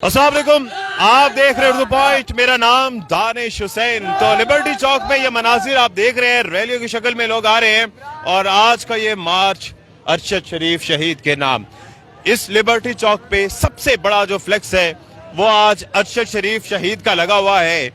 अस्सलाम वालेकुम, आप देख रहे हैं उर्दू पॉइंट। मेरा नाम दानिश हुसैन। तो लिबर्टी चौक में ये मनाजिर आप देख रहे हैं, रैलियों की शक्ल में लोग आ रहे हैं और आज का ये मार्च अरशद शरीफ शहीद के नाम। इस लिबर्टी चौक पे सबसे बड़ा जो फ्लेक्स है वो आज अरशद शरीफ शहीद का लगा हुआ है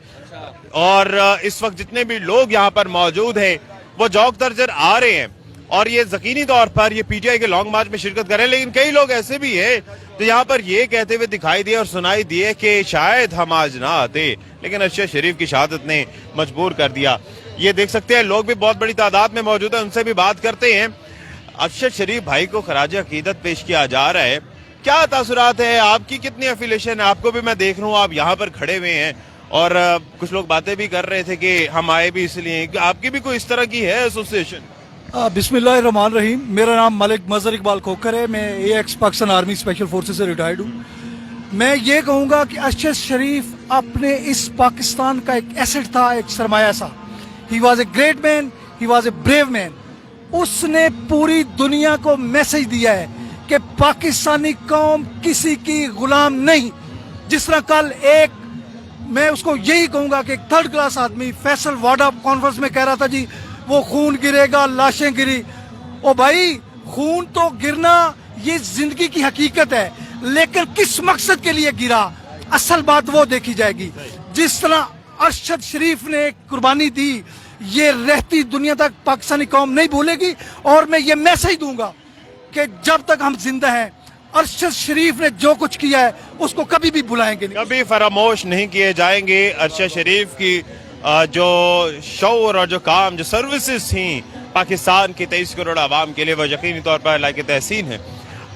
और इस वक्त जितने भी लोग यहाँ पर मौजूद हैं वो जौक दर्जर आ रहे हैं और ये यकीनी तौर पर ये पीटीआई के लॉन्ग मार्च में शिरकत करें। लेकिन कई लोग ऐसे भी हैं तो यहाँ पर ये कहते हुए दिखाई दिए और सुनाई दिए कि शायद हम आज ना आते, लेकिन अरशद शरीफ की शहादत ने मजबूर कर दिया। ये देख सकते हैं लोग भी बहुत बड़ी तादाद में मौजूद है, उनसे भी बात करते हैं। अरशद शरीफ भाई को खराज अकीदत पेश किया जा रहा है, क्या तासुरात है, आपकी कितनी एफिलिएशन है? आपको भी मैं देख रहा हूँ आप यहाँ पर खड़े हुए हैं और कुछ लोग बातें भी कर रहे थे कि हम आए भी इसलिए, आपकी भी कोई इस तरह की है एसोसिएशन? बिस्मिल्लाहिर्रहमानिर्रहीम। मेरा नाम मलिक मजहर इकबाल खोकर है। मैं AX Pakistan army special forces से रिटायर्ड हूँ। मैं ये कहूँगा कि अरशद शरीफ अपने इस पाकिस्तान का एक एसेट था, एक सरमाया सा। He was a great man, he was a brave man. उसने पूरी दुनिया को मैसेज दिया है कि पाकिस्तानी कौम किसी की गुलाम नहीं। जिस तरह कल एक मैं उसको यही कहूँगा कि एक थर्ड क्लास आदमी फैसल वाडा कॉन्फ्रेंस में कह रहा था जी वो खून गिरेगा, लाशें गिरी। ओ भाई, खून तो गिरना ये जिंदगी की हकीकत है, लेकिन किस मकसद के लिए गिरा, असल बात वो देखी जाएगी। जिस तरह अरशद शरीफ ने कुर्बानी दी, ये रहती दुनिया तक पाकिस्तानी कौम नहीं भूलेगी। और मैं ये मैसेज दूंगा कि जब तक हम जिंदा हैं, अरशद शरीफ ने जो कुछ किया है उसको कभी भी भुलाएंगे नहीं, कभी फरामोश नहीं किए जाएंगे। अरशद शरीफ की जो शौर और जो काम, जो सर्विसेज थी पाकिस्तान की 23 करोड़ आवाम के लिए, वो यकीनी तौर पर लायक तहसीन है,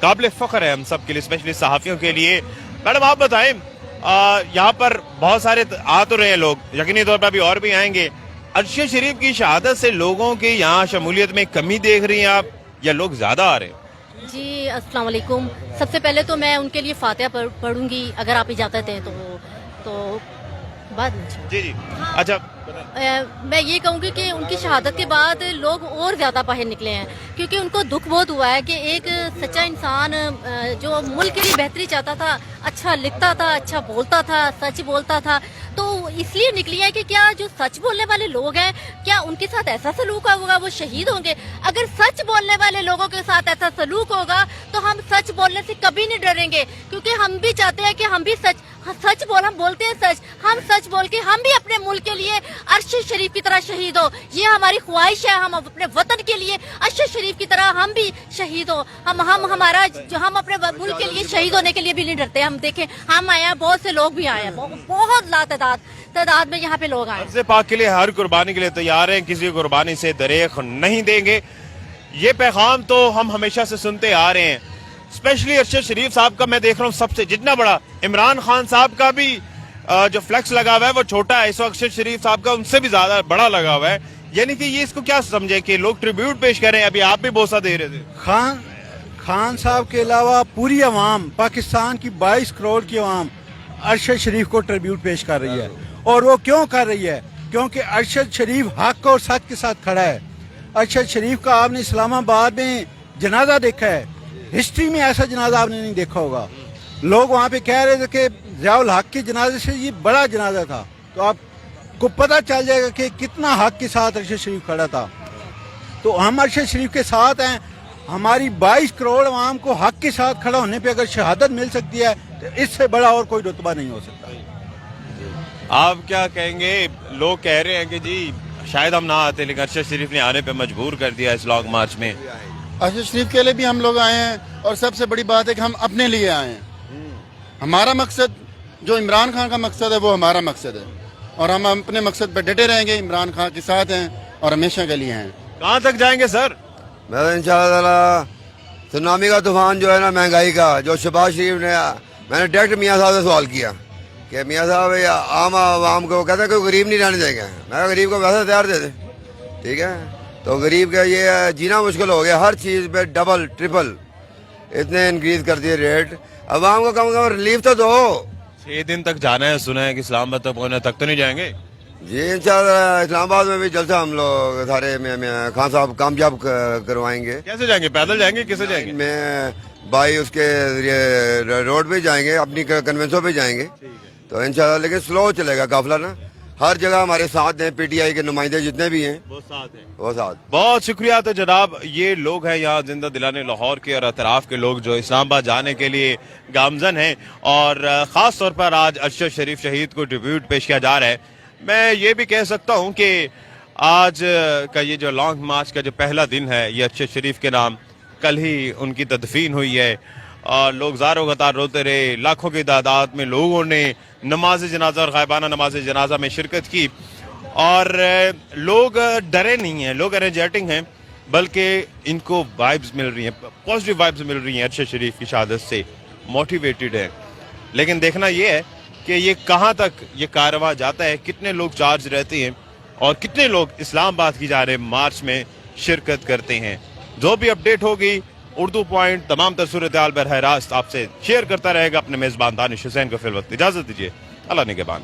काबिल फ़ख्र है हम सब के लिए, स्पेशली सहाफ़ियों के लिए। मैडम आप बताएं, यहाँ पर बहुत सारे आ तो रहे हैं लोग, यकीनी तौर पर अभी और भी आएंगे। अरशद शरीफ की शहादत से लोगों की यहाँ शमूलियत में कमी देख रही हैं आप या लोग ज़्यादा आ रहे हैं? जी अस्सलाम वालेकुम। सबसे पहले तो मैं उनके लिए फातिहा पढ़ूंगी अगर आप इजाज़त हैं तो बाद में। जी जी अच्छा। मैं ये कहूँगी कि उनकी शहादत के बाद लोग और ज़्यादा बाहर निकले हैं, क्योंकि उनको दुख बहुत हुआ है कि एक सच्चा इंसान जो मुल्क के लिए बेहतरी चाहता था, अच्छा लिखता था, अच्छा बोलता था, सच बोलता था, तो इसलिए निकली है कि क्या जो सच बोलने वाले लोग हैं क्या उनके साथ ऐसा सलूक होगा, वो शहीद होंगे? अगर सच बोलने वाले लोगों के साथ ऐसा सलूक होगा तो हम सच बोलने से कभी नहीं डरेंगे, क्योंकि हम भी चाहते हैं कि हम भी हम बोलते हैं सच, हम सच बोल के हम भी अपने मुल्क के लिए अरशद शरीफ की तरह शहीद हो। ये हमारी ख्वाहिश है, हम अपने वतन के लिए अरशद शरीफ की तरह हम भी शहीद हो। हम अपने मुल्क के लिए शहीद होने के लिए भी नहीं डरते। हम देखें, हम आए हैं, बहुत से लोग भी आए हैं, बहुत तादाद में यहाँ पे लोग आए हैं। पाक के लिए हर कुर्बानी के लिए तैयार हैं, किसी कुर्बानी से दरेख नहीं देंगे। ये पैगाम तो हम हमेशा से सुनते आ रहे हैं। स्पेशली अरशद शरीफ साहब का मैं देख रहा हूँ सबसे जितना बड़ा, इमरान खान साहब का भी जो फ्लेक्स लगा हुआ है वो छोटा है, इस वक्त अरशद शरीफ साहब का उनसे भी ज्यादा बड़ा लगा हुआ है। यानी कि ये इसको क्या समझे कि लोग ट्रिब्यूट पेश करें? अभी आप भी बोसा दे रहे थे। खान साहब के अलावा पूरी अवाम, पाकिस्तान की 22 करोड़ की अवाम अरशद शरीफ को ट्रिब्यूट पेश कर रही है। और वो क्यों कर रही है? क्योंकि अरशद शरीफ हक और सच के साथ खड़ा है। अरशद शरीफ का आपने इस्लामाबाद में जनाजा देखा है, हिस्ट्री में ऐसा जनाजा आपने नहीं देखा होगा। लोग वहाँ पे कह रहे थे कि ज़ियाउल हक के जनाजे से ये बड़ा जनाजा था, तो आपको पता चल जाएगा कि कितना हक के साथ अरशद शरीफ खड़ा था। तो हम अरशद शरीफ के साथ हैं। हमारी 22 करोड़ आवाम को हक के साथ खड़ा होने पे अगर शहादत मिल सकती है तो इससे बड़ा और कोई रुतबा नहीं हो सकता। आप क्या कहेंगे? लोग कह रहे हैं कि जी शायद हम ना आते, लेकिन अरशद शरीफ ने आने पे मजबूर कर दिया इस लॉन्ग मार्च में। अरशद शरीफ के लिए भी हम लोग आए हैं और सबसे बड़ी बात है कि हम अपने लिए आए हैं। हमारा मकसद, जो इमरान खान का मकसद है, वो हमारा मकसद है और हम अपने मकसद पर डटे रहेंगे। इमरान खान के साथ हैं और हमेशा के लिए हैं। कहाँ तक जाएंगे सर? मैं इंशाअल्लाह सुनामी का तूफान जो है ना, महंगाई का, जो शहबाज शरीफ ने, मैंने डायरेक्ट मियाँ साहब से सवाल किया कि मियाँ साहब आम आवाम को कहते हैं कोई गरीब नहीं रहने देंगे। मैं गरीब को वैसे तैयार दे दे, ठीक है? तो गरीब का ये जीना मुश्किल हो गया, हर चीज़ पे डबल ट्रिपल इतने इंक्रीज कर दिए रेट। अवाम को कम रिलीफ तो दो। 6 दिन तक जाना है, सुना है कि इस्लामाबाद तक पहुंचने तक तो नहीं जाएंगे? जी इंशाल्लाह इस्लामाबाद में भी जलसा हम लोग सारे में खान साहब कामयाब करवाएंगे। कैसे जाएंगे? पैदल जाएंगे? किसे जाएंगे? मैं بائی اس کے روڈ پہ جائیں گے, اپنی کنونسوں پہ جائیں گے تو انشاءاللہ, لیکن سلو چلے گا قافلہ نا. ہر جگہ ہمارے ساتھ ہیں, پی ٹی آئی کے نمائندے جتنے بھی ہیں وہ ساتھ. بہت شکریہ. تو جناب یہ لوگ ہیں یہاں زندہ دلانے لاہور کے اور اطراف کے لوگ جو اسلام آباد جانے کے لیے گامزن ہیں, اور خاص طور پر آج ارشد شریف شہید کو ٹریبیوٹ پیش کیا جا رہا ہے. میں یہ بھی کہہ سکتا ہوں کہ آج کا یہ جو لانگ مارچ کا جو پہلا دن ہے یہ ارشد شریف کے نام, کل ہی ان کی تدفین ہوئی ہے اور لوگ زاروں قطار روتے رہے. لاکھوں کی تعداد میں لوگوں نے نماز جنازہ اور غائبانہ نماز جنازہ میں شرکت کی, اور لوگ ڈرے نہیں ہیں, لوگ انرجیٹنگ ہیں, بلکہ ان کو وائبز مل رہی ہیں, پازیٹیو وائبز مل رہی ہیں ارشد شریف کی شہادت سے, موٹیویٹڈ ہیں. لیکن دیکھنا یہ ہے کہ یہ کہاں تک یہ کارروائی جاتا ہے, کتنے لوگ چارج رہتے ہیں اور کتنے لوگ اسلام آباد کی جانب مارچ میں شرکت کرتے ہیں. جو بھی اپڈیٹ ہوگی اردو پوائنٹ تمام تر صورتحال براہ راست آپ سے شیئر کرتا رہے گا. اپنے میزبان دانش حسین کو فی الوقت اجازت دیجیے. اللہ نگہبان.